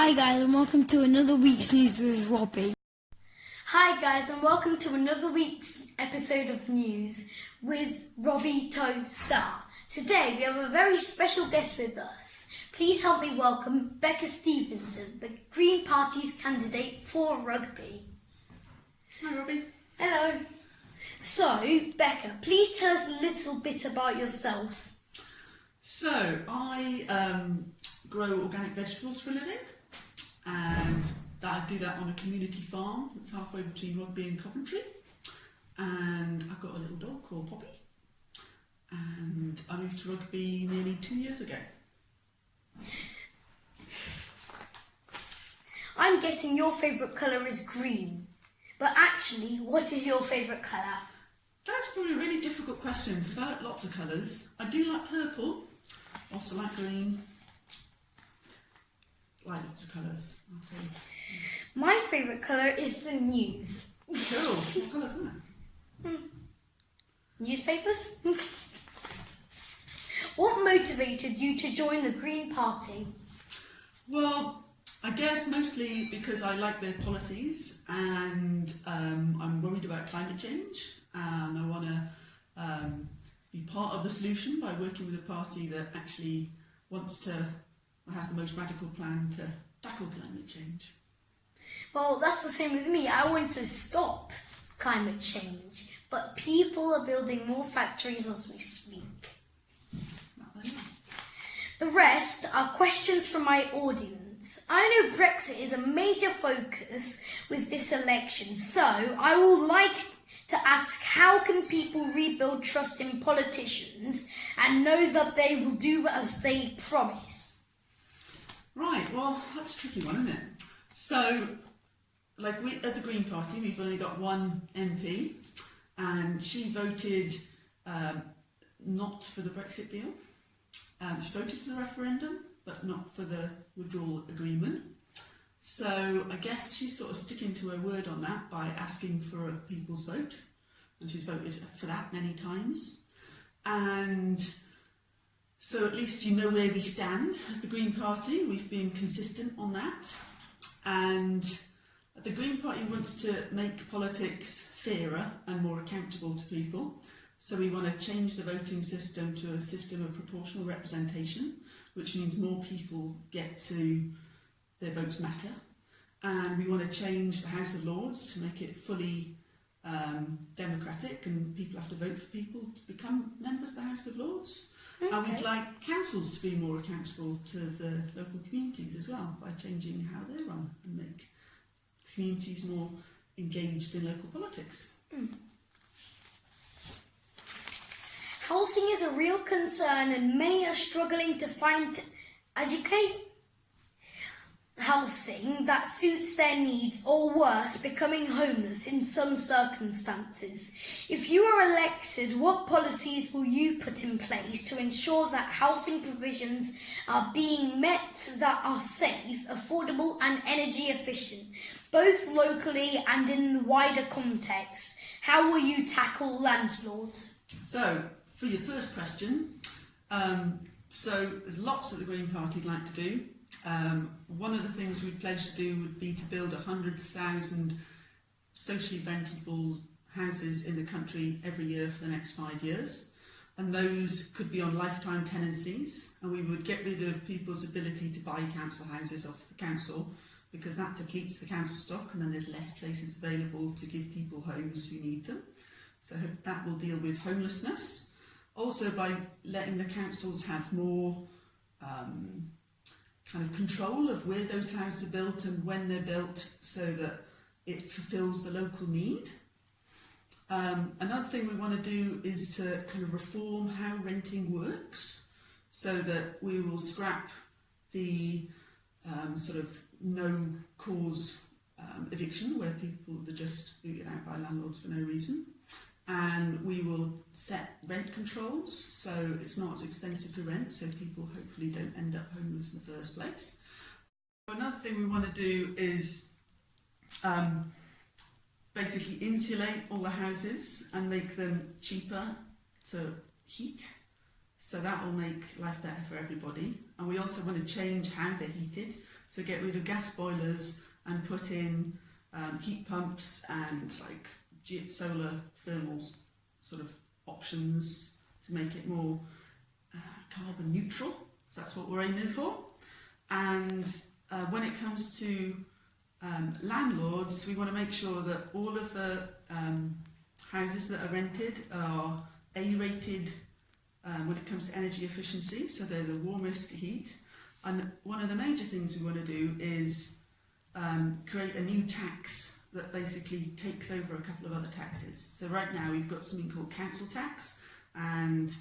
Hi guys and welcome to another week's news with Robbie. Hi guys and welcome to another week's episode of news with Robbietow Star. Today we have a very special guest with us. Please help me welcome Becca Stevenson, the Green Party's candidate for rugby. Hi Robbie. Hello. So Becca, please tell us a little bit about yourself. So I grow organic vegetables for a living, and I do that on a community farm that's halfway between Rugby and Coventry, and I've got a little dog called Poppy, and I moved to Rugby nearly 2 years ago. I'm guessing your favourite colour is green, but actually what is your favourite colour? That's probably a really difficult question because I like lots of colours. I do like purple, also like green, like lots of colours, I'll say. My favourite colour is the news. Cool, what colours isn't it? Newspapers? What motivated you to join the Green Party? Well, I guess mostly because I like their policies, and I'm worried about climate change, and I want to be part of the solution by working with a party that actually has the most radical plan to tackle climate change. Well, that's the same with me. I want to stop climate change, but people are building more factories as we speak. The rest are questions from my audience. I know Brexit is a major focus with this election, so I would like to ask, how can people rebuild trust in politicians and know that they will do as they promise? Right, well, that's a tricky one, isn't it? So, like we at the Green Party, we've only got one MP, and she voted not for the Brexit deal. She voted for the referendum, but not for the withdrawal agreement. So I guess she's sort of sticking to her word on that by asking for a people's vote, and she's voted for that many times. And so at least you know where we stand as the Green Party. We've been consistent on that. And the Green Party wants to make politics fairer and more accountable to people. So we want to change the voting system to a system of proportional representation, which means more people get to, their votes matter. And we want to change the House of Lords to make it fully democratic, and people have to vote for people to become members of the House of Lords. Okay. And we'd like councils to be more accountable to the local communities as well, by changing how they run and make communities more engaged in local politics. Housing is a real concern and many are struggling to find housing that suits their needs, or worse, becoming homeless in some circumstances. If you are elected, what policies will you put in place to ensure that housing provisions are being met that are safe, affordable and energy efficient, both locally and in the wider context? How will you tackle landlords? So, for your first question, so there's lots that the Green Party would like to do. One of the things we'd pledged to do would be to build 100,000 socially rentable houses in the country every year for the next 5 years. And those could be on lifetime tenancies, and we would get rid of people's ability to buy council houses off the council, because that depletes the council stock and then there's less places available to give people homes who need them. So that will deal with homelessness. Also by letting the councils have more kind of control of where those houses are built and when they're built, so that it fulfills the local need. Another thing we want to do is to kind of reform how renting works, so that we will scrap the sort of no cause eviction, where people are just booted out by landlords for no reason. And we will set rent controls, so it's not as expensive to rent, so people hopefully don't end up homeless in the first place. Another thing we want to do is basically insulate all the houses and make them cheaper to heat. So that will make life better for everybody. And we also want to change how they're heated. So get rid of gas boilers and put in heat pumps and like solar thermal sort of options to make it more carbon neutral. So that's what we're aiming for. And when it comes to landlords, we want to make sure that all of the houses that are rented are A-rated when it comes to energy efficiency, so they're the warmest to heat. And one of the major things we want to do is create a new tax that basically takes over a couple of other taxes. So right now we've got something called council tax, and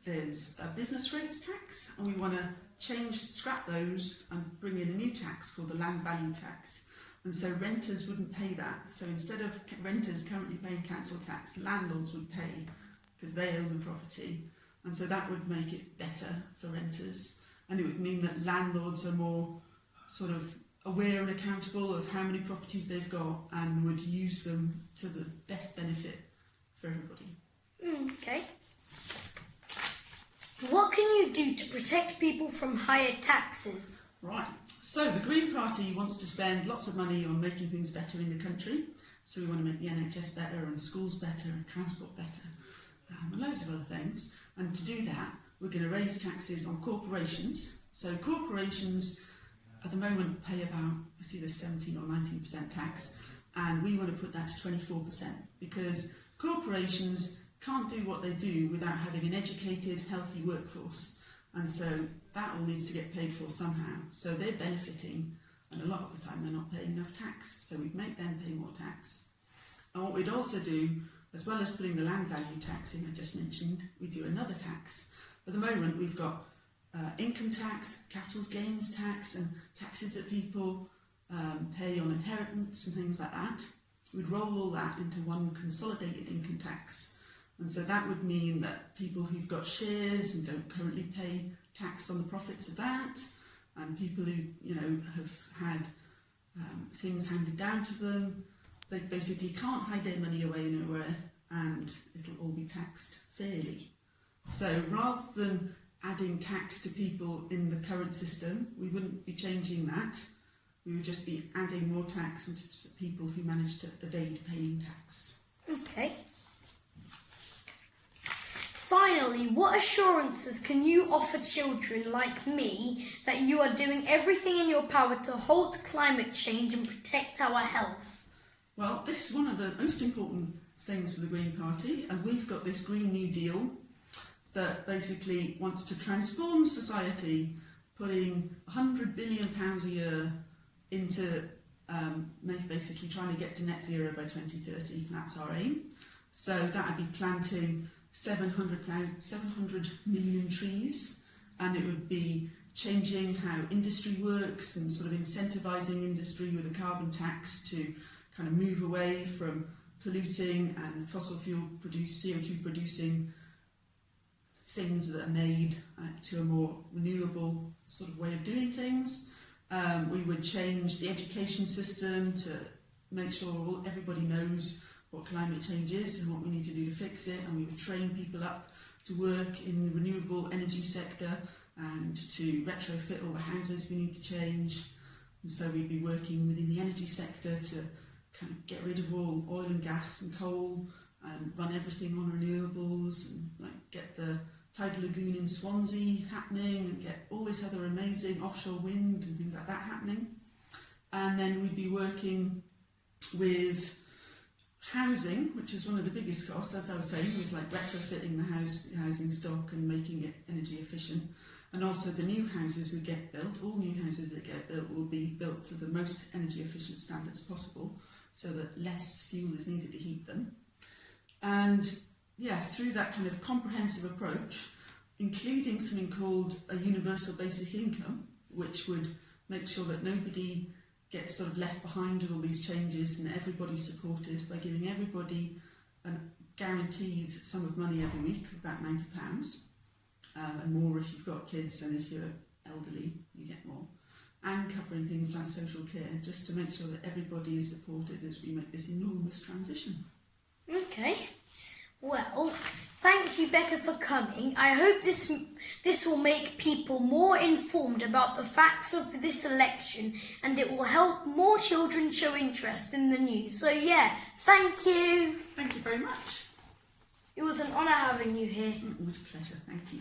there's a business rates tax, and we want to scrap those and bring in a new tax called the land value tax. And so renters wouldn't pay that. So instead of renters currently paying council tax, landlords would pay because they own the property. And so that would make it better for renters. And it would mean that landlords are more sort of aware and accountable of how many properties they've got and would use them to the best benefit for everybody. Okay. What can you do to protect people from higher taxes? Right. So the Green Party wants to spend lots of money on making things better in the country. So we want to make the NHS better and schools better and transport better and loads of other things. And to do that, we're going to raise taxes on corporations. So corporations at the moment pay about, I see there's 17 or 19% tax, and we want to put that to 24% because corporations can't do what they do without having an educated, healthy workforce. And so that all needs to get paid for somehow. So they're benefiting, and a lot of the time they're not paying enough tax. So we'd make them pay more tax. And what we'd also do, as well as putting the land value tax in I just mentioned, we do another tax. At the moment we've got income tax, capital gains tax, and taxes that people pay on inheritance and things like that. We'd roll all that into one consolidated income tax. And so that would mean that people who've got shares and don't currently pay tax on the profits of that, and people who, you know, have had things handed down to them, they basically can't hide their money away nowhere, and it'll all be taxed fairly. So rather than adding tax to people in the current system, we wouldn't be changing that. We would just be adding more tax into people who manage to evade paying tax. Okay. Finally, what assurances can you offer children like me that you are doing everything in your power to halt climate change and protect our health? Well, this is one of the most important things for the Green Party, and we've got this Green New Deal that basically wants to transform society, putting £100 billion a year into basically trying to get to net zero by 2030. That's our aim. So that would be planting 700 million trees, and it would be changing how industry works and sort of incentivising industry with a carbon tax to kind of move away from polluting and fossil fuel CO2 producing things that are made to a more renewable sort of way of doing things. We would change the education system to make sure everybody knows what climate change is and what we need to do to fix it, and we would train people up to work in the renewable energy sector and to retrofit all the houses we need to change. And so we'd be working within the energy sector to kind of get rid of all oil and gas and coal and run everything on renewables, and like get the tidal lagoon in Swansea happening and get all this other amazing offshore wind and things like that happening. And then we'd be working with housing, which is one of the biggest costs, as I was saying, with like retrofitting the housing stock and making it energy efficient. And also the new houses we get built, all new houses that get built will be built to the most energy efficient standards possible, so that less fuel is needed to heat them. And yeah, through that kind of comprehensive approach, including something called a universal basic income, which would make sure that nobody gets sort of left behind with all these changes and everybody's supported by giving everybody a guaranteed sum of money every week, about £90, and more if you've got kids, and if you're elderly you get more, and covering things like social care, just to make sure that everybody is supported as we make this enormous transition. Okay, well, thank thank you, Becca, for coming. I hope this will make people more informed about the facts of this election, and it will help more children show interest in the news. So yeah, thank you. Thank you very much. It was an honour having you here. It was a pleasure. Thank you.